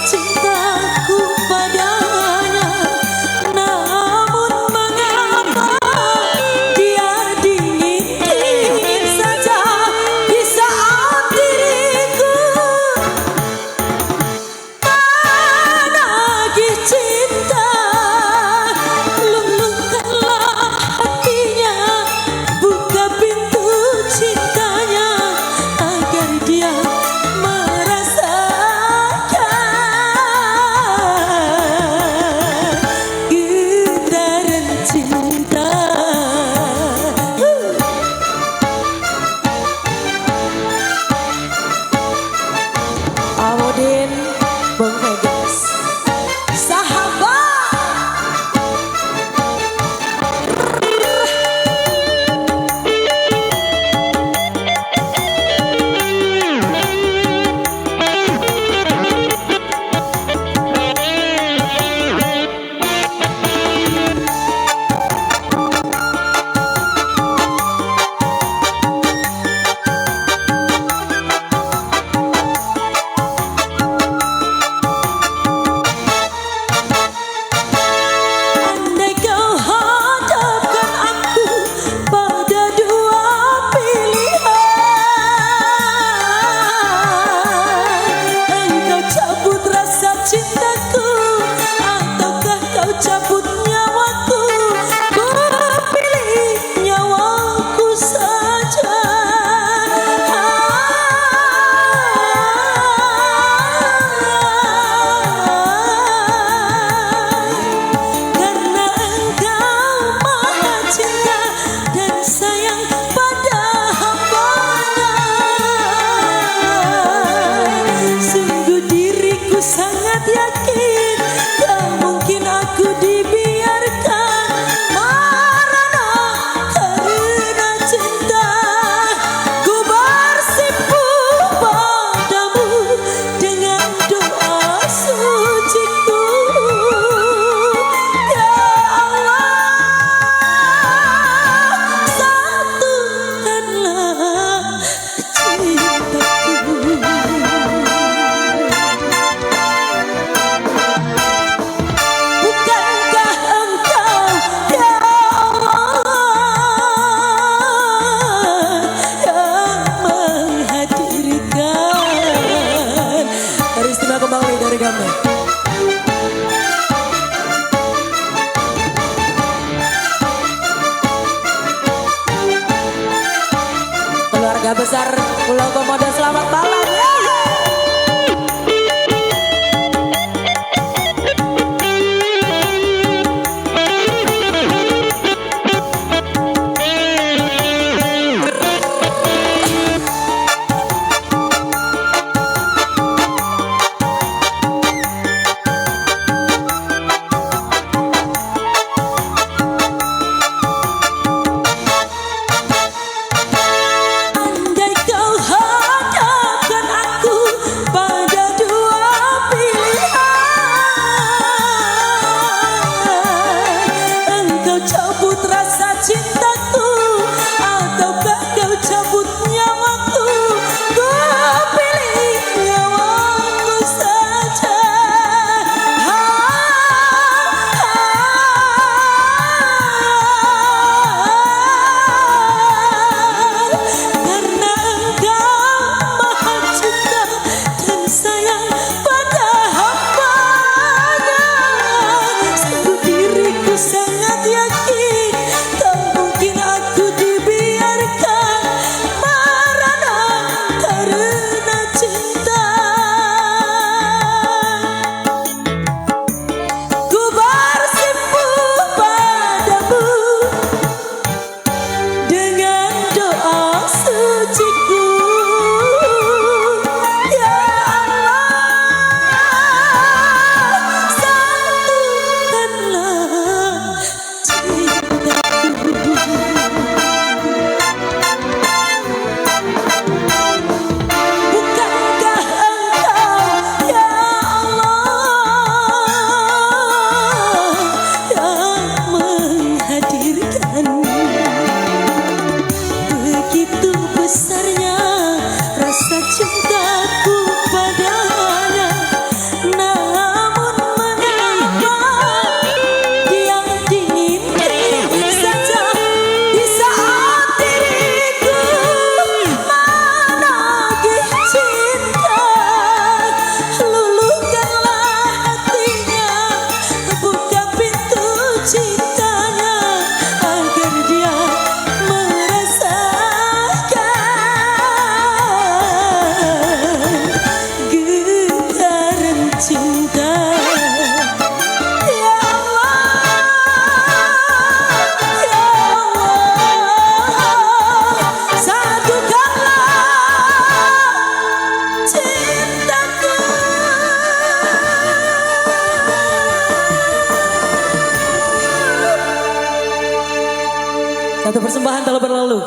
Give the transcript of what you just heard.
cintaku padanya. Namun mengapa dia dingin saja di saat diriku menagih cinta. Luluhkanlah hatinya, buka pintu cintanya agar dia getaran cinta. Awodin Bang Vegas sahabat. Cintaku, ataukah kau cabut nyawaku? Ku pilih nyawaku saja. Karena engkau maha cinta dan sayang pada hambanya. Sungguh diriku sangat yakin tak mungkin aku dibiarkan marah karena cinta. Ku bersimpu padamu dengan doa suciku. Ya Allah, satukanlah cintaku. Kembali dari kami. Keluarga besar Pulau Komodo, selamat malam. Andai kau hadapkan Satu persembahan telah berlalu.